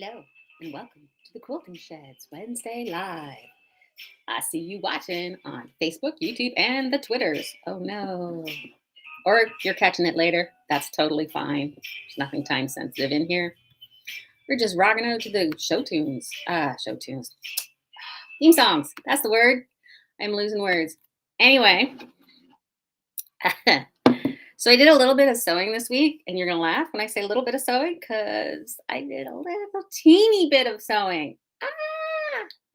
Hello, and welcome to the Quilting Sheds Wednesday Live. I see you watching on Facebook, YouTube, and the Twitters. Oh no. Or if you're catching it later, that's totally fine. There's nothing time sensitive in here. We're just rocking out to the show tunes. Show tunes. Theme songs. That's the word. I'm losing words. Anyway. So I did a little bit of sewing this week, and you're going to laugh when I say a little bit of sewing because I did a little teeny bit of sewing.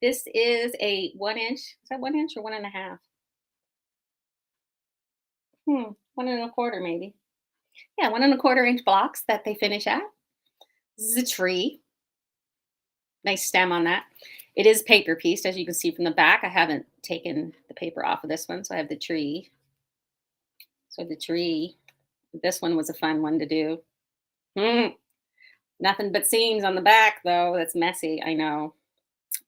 This is a 1 inch. Is that 1 inch or 1.5? 1.25 maybe. Yeah, 1.25 inch blocks that they finish at. This is a tree. Nice stem on that. It is paper pieced, as you can see from the back. I haven't taken the paper off of this one, so I have the tree. This one was a fun one to do. Nothing but seams on the back, though. That's messy, I know.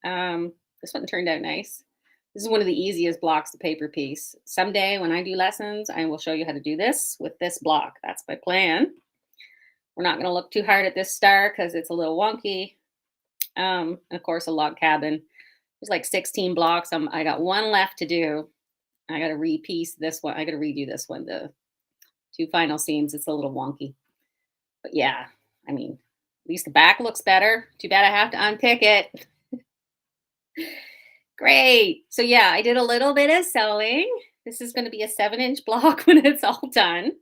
This one turned out nice. This is one of the easiest blocks to paper piece. Someday when I do lessons, I will show you how to do this with this block. That's my plan. We're not going to look too hard at this star because it's a little wonky. And of course, a log cabin. There's like 16 blocks. I got one left to do. I got to repiece this one. I got to redo this one. The two final seams. It's a little wonky. But yeah, I mean, at least the back looks better. Too bad I have to unpick it. Great. So yeah, I did a little bit of sewing. This is going to be a 7-inch block when it's all done.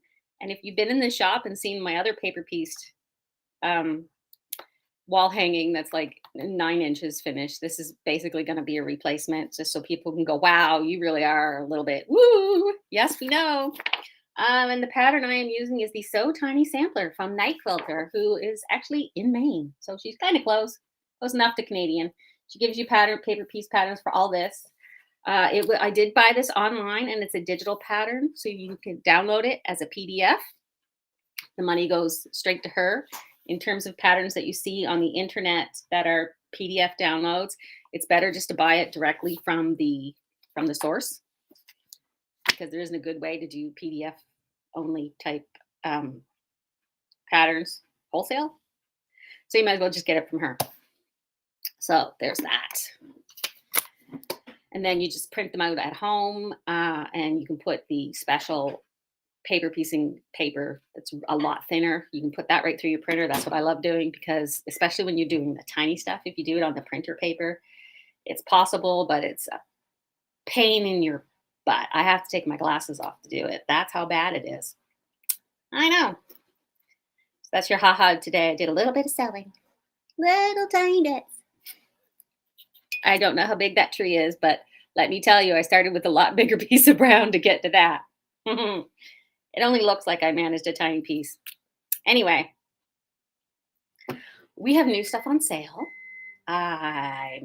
And if you've been in the shop and seen my other paper pieced wall hanging that's like 9 inches finished, this is basically going to be a replacement just so people can go, wow, you really are a little bit, woo. Yes, we know. And the pattern I am using is the So Tiny Sampler from Night Quilter, who is actually in Maine. So she's kind of close enough to Canadian. She gives you paper piece patterns for all this. I did buy this online, and it's a digital pattern, so you can download it as a PDF. The money goes straight to her. In terms of patterns that you see on the internet that are PDF downloads, it's better just to buy it directly from the source, because there isn't a good way to do PDF only type patterns wholesale. So you might as well just get it from her. So there's that. And then you just print them out at home, and you can put the special paper piecing paper that's a lot thinner. You can put that right through your printer. That's what I love doing, because especially when you're doing the tiny stuff, if you do it on the printer paper, it's possible, but it's a pain in your butt. I have to take my glasses off to do it. That's how bad it is. I know. So that's your haha today. I did a little bit of sewing. Little tiny bits. I don't know how big that tree is, but let me tell you, I started with a lot bigger piece of brown to get to that. It only looks like I managed a tiny piece. Anyway, we have new stuff on sale. I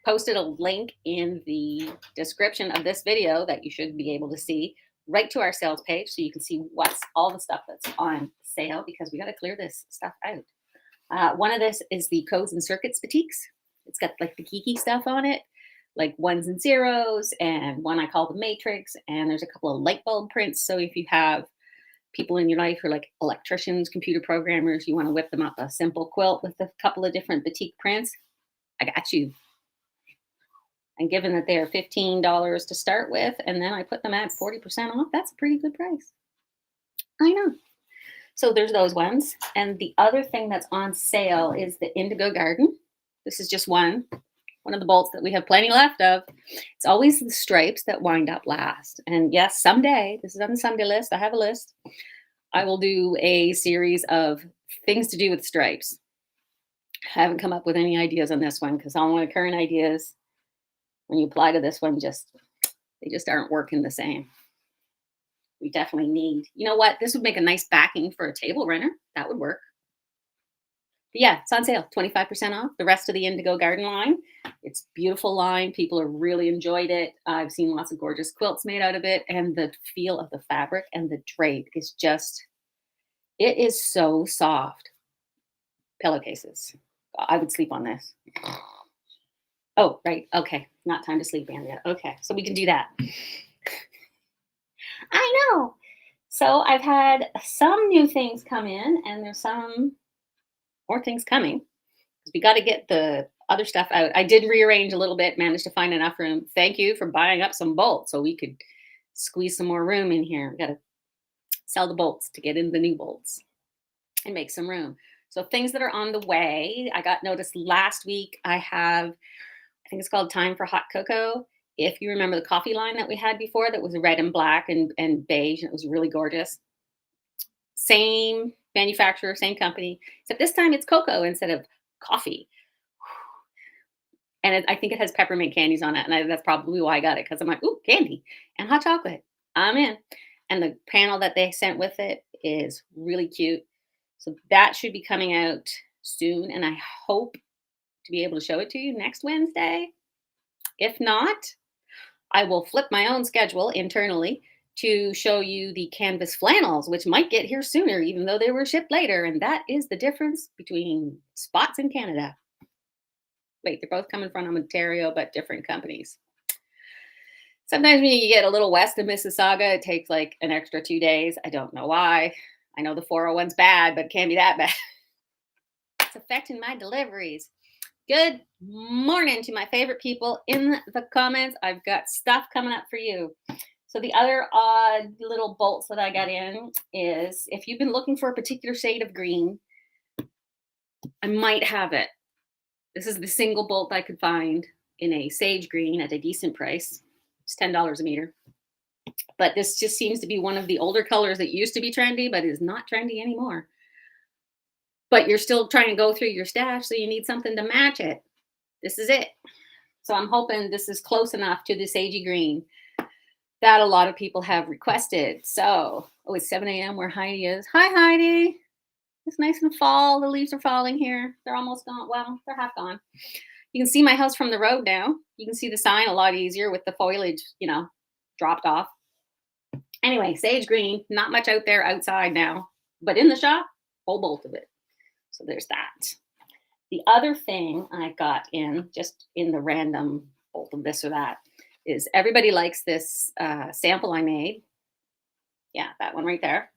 posted a link in the description of this video that you should be able to see right to our sales page, so you can see what's all the stuff that's on sale, because we got to clear this stuff out. One of this is the Codes and Circuits Batiks. It's got like the geeky stuff on it, like 1s and 0s, and one I call the Matrix, and there's a couple of light bulb prints. So if you have people in your life who are like electricians, computer programmers, you want to whip them up a simple quilt with a couple of different batik prints, I got you. And given that they are $15 to start with, and then I put them at 40% off, that's a pretty good price. I know. So there's those ones. And the other thing that's on sale is the Indigo Garden. This is just one of the bolts that we have plenty left of. It's always the stripes that wind up last. And yes, someday, this is on the someday list, I have a list, I will do a series of things to do with stripes. I haven't come up with any ideas on this one, because all my current ideas, when you apply to this one, they just aren't working the same. We definitely need, you know what? This would make a nice backing for a table runner. That would work. But yeah, it's on sale, 25% off. The rest of the Indigo Garden line. It's a beautiful line. People have really enjoyed it. I've seen lots of gorgeous quilts made out of it. And the feel of the fabric and the drape is just, it is so soft. Pillowcases. I would sleep on this. Oh, right. Okay. Not time to sleep, Andrea. Okay. So we can do that. I know. So I've had some new things come in, and there's some more things coming. We got to get the other stuff out. I did rearrange a little bit, managed to find enough room. Thank you for buying up some bolts so we could squeeze some more room in here. Got to sell the bolts to get in the new bolts and make some room. So things that are on the way. I got noticed last week. I think it's called Time for Hot Cocoa. If you remember the coffee line that we had before, that was red and black and beige, and it was really gorgeous. Same manufacturer, same company, except this time it's cocoa instead of coffee. And I think it has peppermint candies on it. And that's probably why I got it, because I'm like, ooh, candy and hot chocolate. I'm in. And the panel that they sent with it is really cute. So that should be coming out soon. And I hope to be able to show it to you next Wednesday. If not, I will flip my own schedule internally to show you the canvas flannels, which might get here sooner, even though they were shipped later. And that is the difference between spots in Canada. Wait, they're both coming from Ontario, but different companies. Sometimes when you get a little west of Mississauga, it takes like an extra 2 days. I don't know why. I know the 401's bad, but it can't be that bad. It's affecting my deliveries. Good morning to my favorite people in the comments. I've got stuff coming up for you. So the other odd little bolts that I got in is, if you've been looking for a particular shade of green, I might have it. This is the single bolt I could find in a sage green at a decent price. It's $10 a meter. But this just seems to be one of the older colors that used to be trendy, but is not trendy anymore. But you're still trying to go through your stash, so you need something to match it. This is it. So I'm hoping this is close enough to the sagey green that a lot of people have requested. So, it's 7 a.m. where Heidi is. Hi, Heidi. It's nice and fall. The leaves are falling here. They're almost gone. Well, they're half gone. You can see my house from the road now. You can see the sign a lot easier with the foliage, dropped off. Anyway, sage green, not much out there outside now, but in the shop, whole bolt of it. So there's that. The other thing I got in, just in the random bolt of this or that, is everybody likes this sample I made. Yeah, that one right there.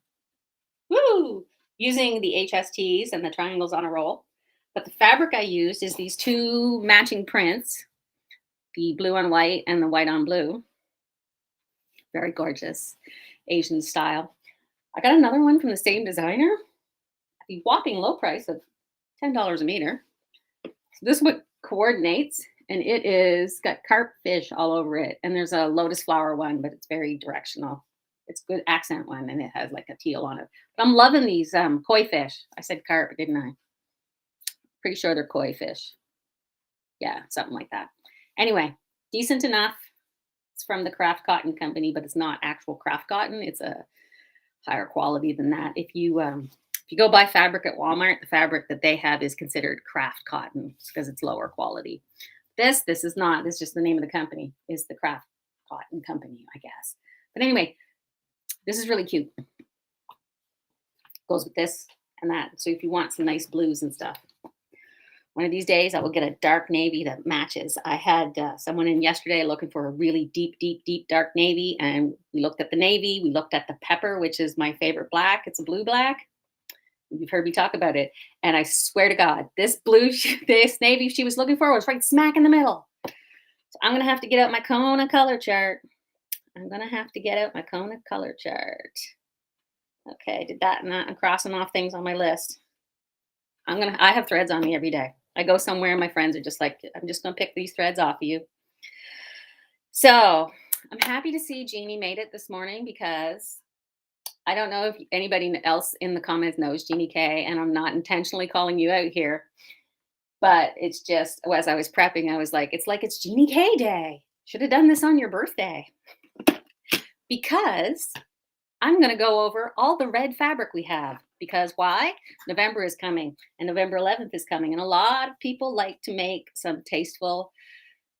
Woo! Using the HSTs and the triangles on a roll. But the fabric I used is these two matching prints, the blue on white and the white on blue. Very gorgeous, Asian style. I got another one from the same designer at the whopping low price of $10 a meter. So this one coordinates, and it is got carp fish all over it. And there's a lotus flower one, but it's very directional. It's a good accent one, and it has like a teal on it. But I'm loving these koi fish. I said carp, didn't I? Pretty sure they're koi fish. Yeah, something like that. Anyway, decent enough. It's from the Craft Cotton Company, but it's not actual craft cotton. It's a higher quality than that. If you go buy fabric at Walmart, the fabric that they have is considered craft cotton because it's lower quality. This is not. This is just the name of the company. Is the Craft Cotton Company, I guess. But anyway, this is really cute. Goes with this and that. So if you want some nice blues and stuff, one of these days I will get a dark navy that matches. I had someone in yesterday looking for a really deep, deep, deep dark navy, and we looked at the navy. We looked at the pepper, which is my favorite black. It's a blue black. You've heard me talk about it. And I swear to God, this navy she was looking for was right smack in the middle. So I'm going to have to get out my Kona color chart. Okay, did that, and I'm crossing off things on my list. I have threads on me every day. I go somewhere and my friends are just like, I'm just going to pick these threads off of you. So I'm happy to see Jeannie made it this morning, because I don't know if anybody else in the comments knows Jeannie Kay, and I'm not intentionally calling you out here, but it's just, as I was prepping, I was like, it's Jeannie Kay Day. Should have done this on your birthday. Because I'm going to go over all the red fabric we have. Because why? November is coming, and November 11th is coming. And a lot of people like to make some tasteful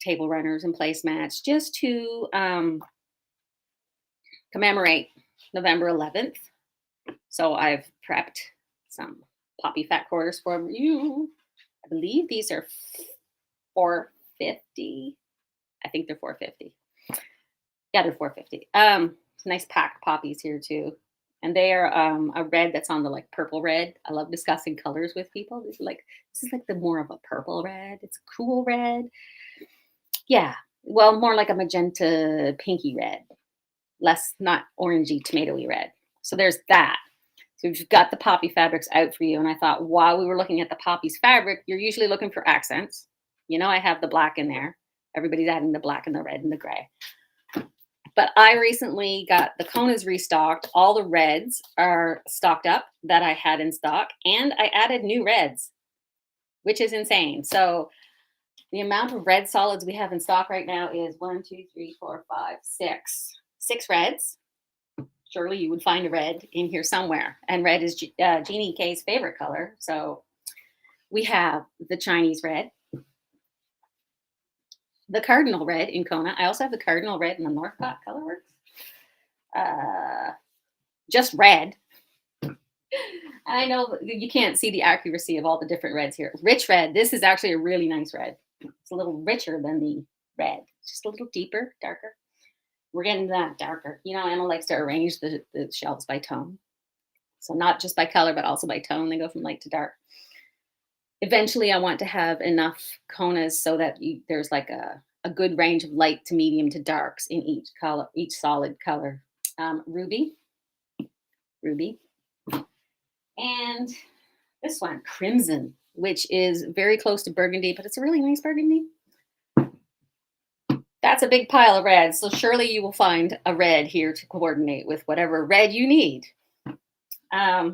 table runners and placemats just to commemorate November 11th. So I've prepped some poppy fat quarters for you. I believe these are $4.50. I think they're $4.50. Yeah, they're $4.50. Nice packed poppies here too. And they are a red that's on the like purple red. I love discussing colors with people. This is like the more of a purple red. It's a cool red. Yeah. Well, more like a magenta pinky red, less not orangey tomatoey red. So there's that. So we've got the poppy fabrics out for you. And I thought while we were looking at the poppies fabric, you're usually looking for accents. You know, I have the black in there. Everybody's adding the black and the red and the gray. But I recently got the konas restocked. All the reds are stocked up that I had in stock. And I added new reds, which is insane. So the amount of red solids we have in stock right now is 1, 2, 3, 4, 5, 6. 6 reds. Surely you would find a red in here somewhere. And red is Jeannie Kay's favorite color. So we have the Chinese red, the cardinal red in Kona. I also have the cardinal red in the Northcott Colorworks. Just red. And I know you can't see the accuracy of all the different reds here. Rich red. This is actually a really nice red. It's a little richer than the red. Just a little deeper, darker. We're getting that darker. You know, Emma likes to arrange the shelves by tone. So not just by color, but also by tone. They go from light to dark. Eventually, I want to have enough konas so that there's like a good range of light to medium to darks in each color, each solid color. Ruby. And this one, crimson, which is very close to burgundy, but it's a really nice burgundy. That's a big pile of red. So surely you will find a red here to coordinate with whatever red you need. I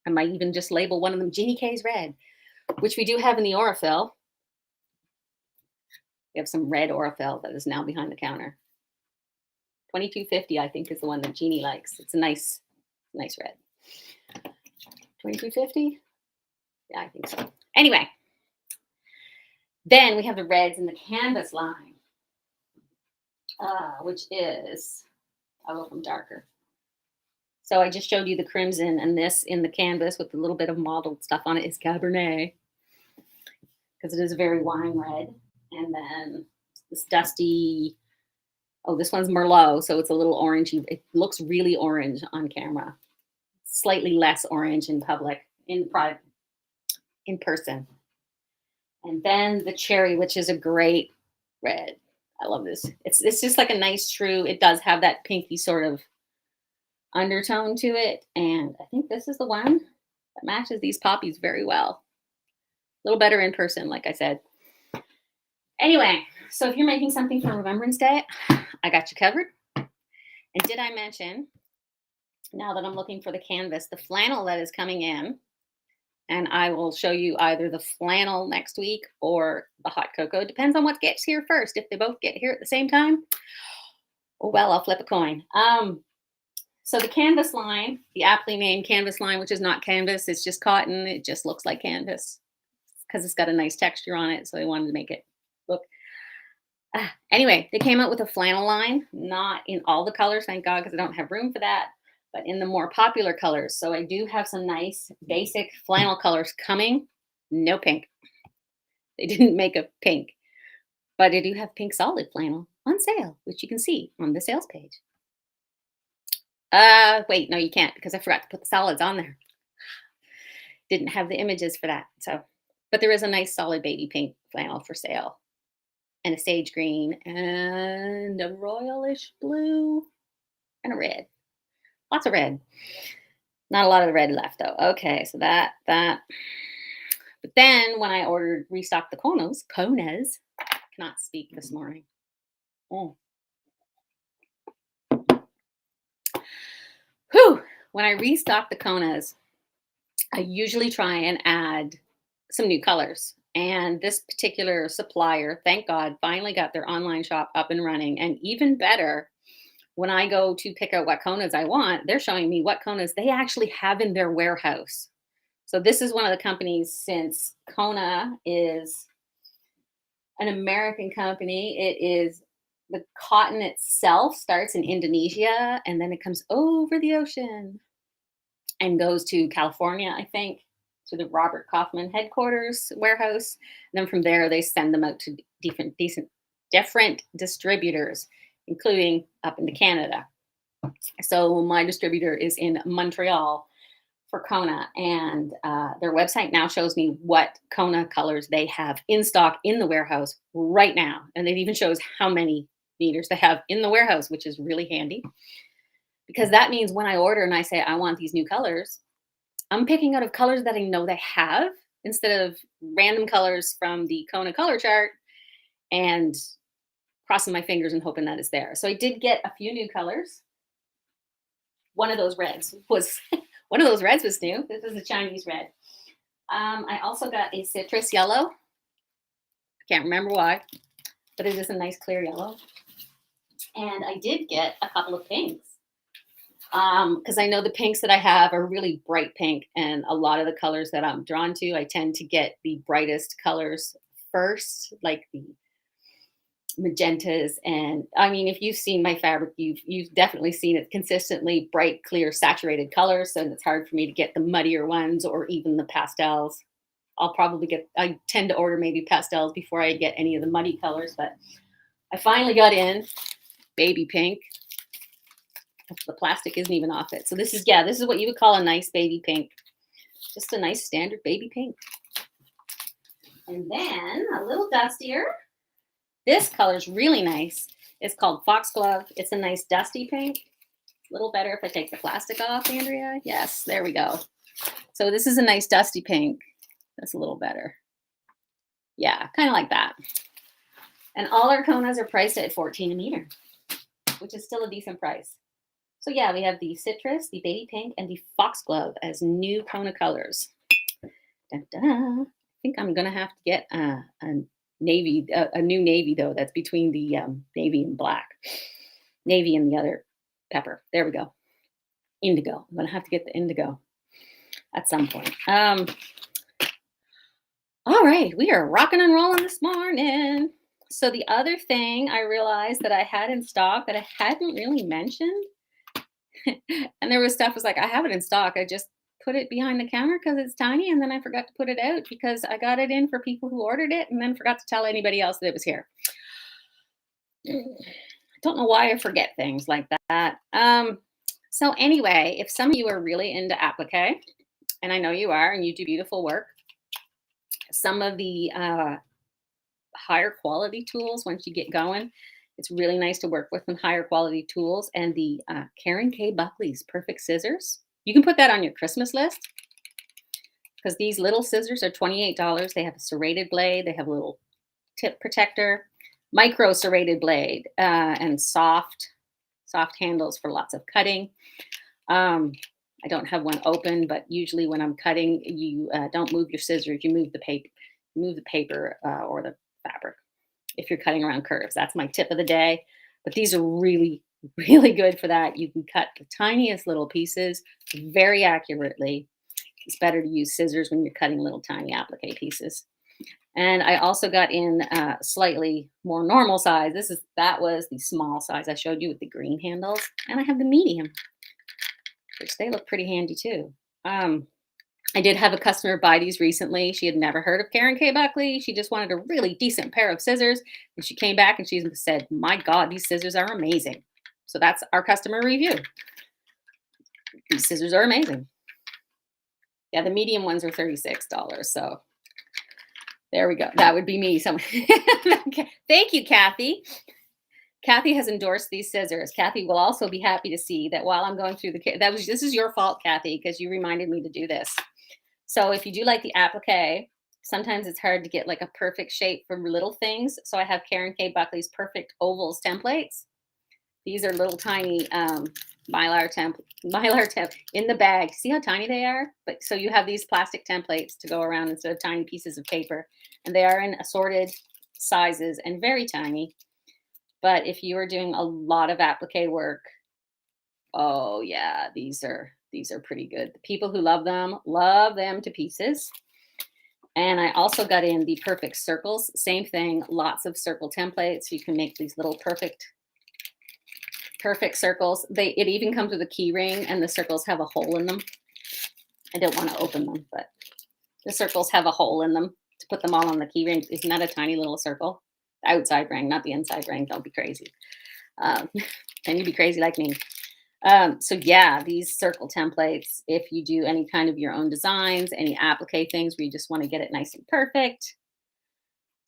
might even just label one of them Jeannie Kay's red, which we do have in the Aurifil. We have some red Aurifil that is now behind the counter. 2250, I think, is the one that Jeannie likes. It's a nice red. 2250? Yeah, I think so. Anyway, then we have the reds in the canvas line. Which is, I love them darker. So I just showed you the crimson, and this in the canvas with a little bit of mottled stuff on it is Cabernet, because it is a very wine red. And then this dusty, oh, this one's Merlot, so it's a little orangey. It looks really orange on camera. Slightly less orange in public, in person. And then the cherry, which is a great red. I love this. It's just like a nice true. It does have that pinky sort of undertone to it. And I think this is the one that matches these poppies very well. A little better in person, like I said. Anyway, so if you're making something for Remembrance Day, I got you covered. And did I mention, now that I'm looking for the canvas, the flannel that is coming in, and I will show you either the flannel next week or the hot cocoa. Depends on what gets here first. If they both get here at the same time, oh well, I'll flip a coin. So the canvas line, the aptly named canvas line, which is not canvas, it's just cotton. It just looks like canvas because it's got a nice texture on it. So they wanted to make it look. Anyway, they came out with a flannel line, not in all the colors, thank God, because I don't have room for that, but in the more popular colors. So I do have some nice basic flannel colors coming. No pink. They didn't make a pink, but I do have pink solid flannel on sale, which you can see on the sales page. Wait, no, you can't, because I forgot to put the solids on there. Didn't have the images for that. So, but there is a nice solid baby pink flannel for sale, and a sage green, and a royalish blue, and a red. Lots of red. Not a lot of the red left though. Okay, so that. But then when I restocked the konas, I cannot speak this morning. Oh. Whew. When I restock the konas, I usually try and add some new colors. And this particular supplier, thank God, finally got their online shop up and running. And even better, when I go to pick out what konas I want, they're showing me what konas they actually have in their warehouse. So this is one of the companies, since Kona is an American company, it is the cotton itself starts in Indonesia, and then it comes over the ocean and goes to California, I think, to the Robert Kaufman headquarters warehouse. And then from there, they send them out to different distributors, including up into Canada. So my distributor is in Montreal for Kona, and their website now shows me what Kona colors they have in stock in the warehouse right now. And it even shows how many meters they have in the warehouse, which is really handy because that means when I order and I say, I want these new colors, I'm picking out of colors that I know they have instead of random colors from the Kona color chart and crossing my fingers and hoping that it's there. So I did get a few new colors. One of those reds was one of those reds was new. This is a Chinese red. I also got a citrus yellow. I can't remember why, but it is a nice clear yellow. And I did get a couple of pinks because I know the pinks that I have are really bright pink, and a lot of the colors that I'm drawn to, I tend to get the brightest colors first, like the magentas. And I mean, if you've seen my fabric, you've definitely seen it consistently bright, clear, saturated colors. And it's hard for me to get the muddier ones or even the pastels. I tend to order maybe pastels before I get any of the muddy colors, but I finally got in baby pink. The plastic isn't even off it. So this is what you would call a nice baby pink. Just a nice standard baby pink. And then a little dustier. This color is really nice. It's called Foxglove. It's a nice dusty pink. A little better if I take the plastic off, Andrea. Yes, there we go. So this is a nice dusty pink. That's a little better. Yeah, kind of like that. And all our konas are priced at $14 a meter, which is still a decent price. So yeah, we have the citrus, the baby pink, and the foxglove as new Kona colors. Dun, dun. I think I'm gonna have to get a navy, a new navy though. That's between the navy and black, navy and the other pepper. There we go. Indigo. I'm gonna have to get the indigo at some point. All right, we are rocking and rolling this morning. So the other thing I realized that I had in stock that I hadn't really mentioned, and there was stuff was like, I have it in stock. I just put it behind the counter because it's tiny, and then I forgot to put it out because I got it in for people who ordered it and then forgot to tell anybody else that it was here. I don't know why I forget things like that. So anyway, if some of you are really into applique, and I know you are, and you do beautiful work, some of the higher quality tools, once you get going, it's really nice to work with some higher quality tools. And the Karen Kay Buckley's Perfect Scissors, you can put that on your Christmas list because these little scissors are $28. They have a serrated blade. They have a little tip protector, micro serrated blade, and soft handles for lots of cutting. I don't have one open, but usually when I'm cutting, you don't move your scissors. You move the paper or the fabric if you're cutting around curves. That's my tip of the day. But these are really, really good for that. You can cut the tiniest little pieces very accurately. It's better to use scissors when you're cutting little tiny applique pieces. And I also got in slightly more normal size. That was the small size I showed you with the green handles. And I have the medium, which they look pretty handy too. I did have a customer buy these recently. She had never heard of Karen Kay Buckley. She just wanted a really decent pair of scissors. And she came back and she said, my God, these scissors are amazing. So that's our customer review. These scissors are amazing. Yeah, the medium ones are $36. So there we go. That would be me. Okay. Thank you, Kathy. Kathy has endorsed these scissors. Kathy will also be happy to see that while I'm going through this is your fault, Kathy, because you reminded me to do this. So if you do like the applique, sometimes it's hard to get like a perfect shape for little things. So I have Karen Kay Buckley's Perfect Ovals templates. These are little tiny mylar temp in the bag. See how tiny they are? But so you have these plastic templates to go around instead of tiny pieces of paper, and they are in assorted sizes and very tiny. But if you are doing a lot of applique work, oh yeah, these are pretty good. The people who love them to pieces. And I also got in the perfect circles. Same thing, lots of circle templates. You can make these little perfect circles. It even comes with a key ring, and the circles have a hole in them. I don't want to open them, but the circles have a hole in them to put them all on the key ring. Isn't that a tiny little circle? The outside ring, not the inside ring. Don't be crazy. Can you be crazy like me? So yeah, these circle templates, if you do any kind of your own designs, any applique things where you just want to get it nice and perfect,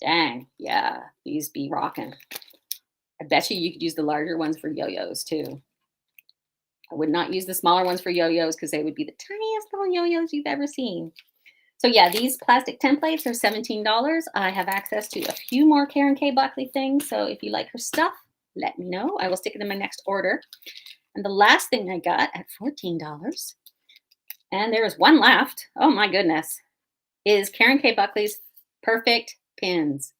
dang, yeah, these be rocking. I bet you could use the larger ones for yo-yos too. I would not use the smaller ones for yo-yos because they would be the tiniest little yo-yos you've ever seen. So yeah, these plastic templates are $17. I have access to a few more Karen Kay Buckley things. So if you like her stuff, let me know. I will stick it in my next order. And the last thing I got at $14, and there is one left, oh my goodness, is Karen Kay Buckley's Perfect Pins.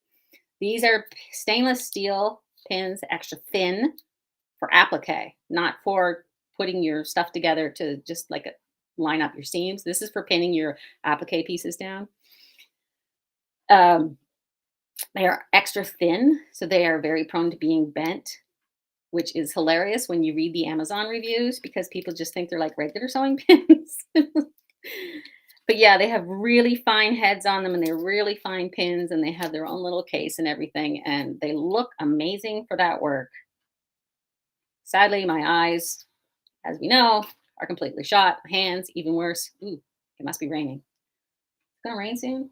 These are stainless steel pins, extra thin for applique, not for putting your stuff together to just like line up your seams. This is for pinning your applique pieces down. Um, they are extra thin, so they are very prone to being bent, which is hilarious when you read the Amazon reviews because people just think they're like regular sewing pins. But yeah, they have really fine heads on them and they're really fine pins and they have their own little case and everything. And they look amazing for that work. Sadly, my eyes, as we know, are completely shot. My hands, even worse. Ooh, it must be raining. It's gonna rain soon.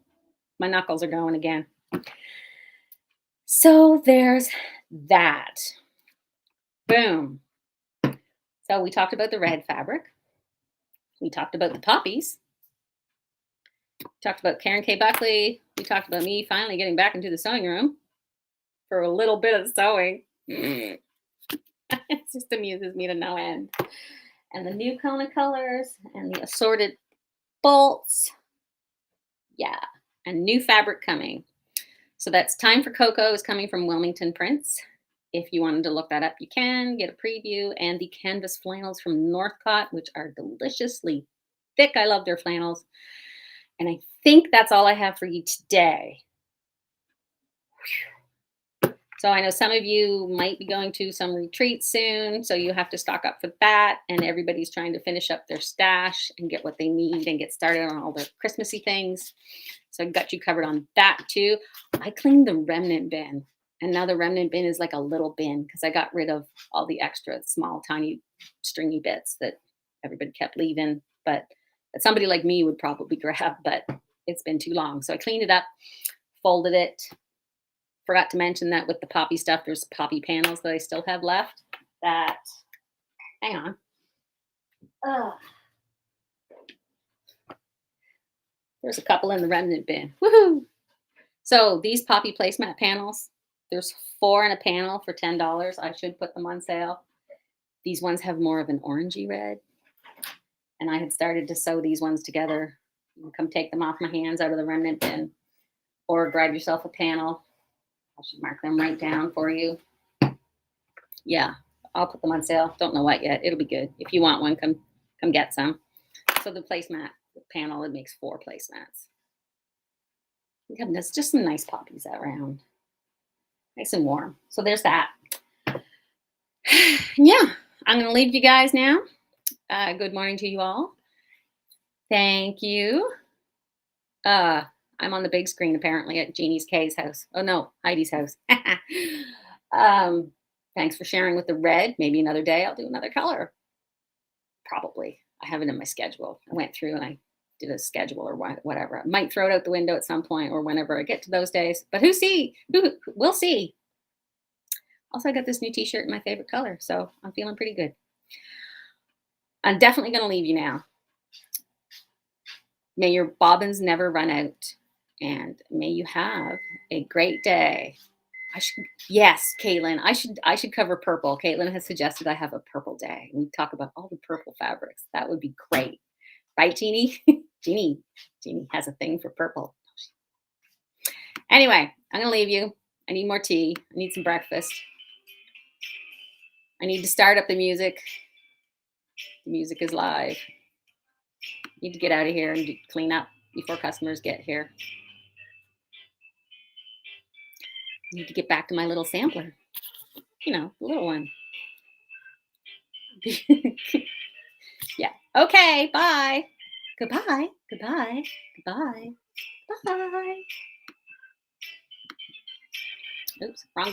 My knuckles are going again. So there's that. Boom. So we talked about the red fabric. We talked about the poppies. We talked about Karen Kay Buckley. We talked about me finally getting back into the sewing room for a little bit of sewing. It just amuses me to no end. And the new Kona colors and the assorted bolts. Yeah, and new fabric coming. So that's Time for Cocoa is coming from Wilmington Prints. If you wanted to look that up, you can get a preview. And the canvas flannels from Northcott, which are deliciously thick. I love their flannels. And I think that's all I have for you today. So I know some of you might be going to some retreats soon, so you have to stock up for that. And everybody's trying to finish up their stash and get what they need and get started on all their Christmassy things. So I got you covered on that too. I cleaned the remnant bin. And now the remnant bin is like a little bin because I got rid of all the extra small, tiny, stringy bits that everybody kept leaving, but that somebody like me would probably grab, but it's been too long. So I cleaned it up, folded it. Forgot to mention that with the poppy stuff, there's poppy panels that I still have left. That, hang on. There's a couple in the remnant bin. Woohoo! So these poppy placemat panels, there's 4 in a panel for $10. I should put them on sale. These ones have more of an orangey red. And I had started to sew these ones together. You can come take them off my hands out of the remnant bin or grab yourself a panel. I should mark them right down for you. Yeah, I'll put them on sale. Don't know what yet. It'll be good. If you want one, come get some. So the placemat panel, it makes 4 placemats. There's just some nice poppies around. Nice and warm. So there's that. Yeah, I'm going to leave you guys now. Good morning to you all. Thank you. I'm on the big screen apparently at Jeannie's Kay's house. Oh no, Heidi's house. Thanks for sharing with the red. Maybe another day I'll do another color. Probably. I have it in my schedule. I went through and I did a schedule or whatever. I might throw it out the window at some point or whenever I get to those days. But we'll see. Also, I got this new t-shirt in my favorite color, so I'm feeling pretty good. I'm definitely going to leave you now. May your bobbins never run out, and may you have a great day. Yes, Caitlin, I should cover purple. Caitlin has suggested I have a purple day. We talk about all the purple fabrics. That would be great. Right, Jeannie? Jeannie has a thing for purple. Anyway, I'm going to leave you. I need more tea. I need some breakfast. I need to start up the music. The music is live. Need to get out of here and clean up before customers get here. Need to get back to my little sampler. You know, the little one. Yeah. Okay. Bye. Goodbye. Goodbye. Goodbye. Bye. Oops. Wrong button.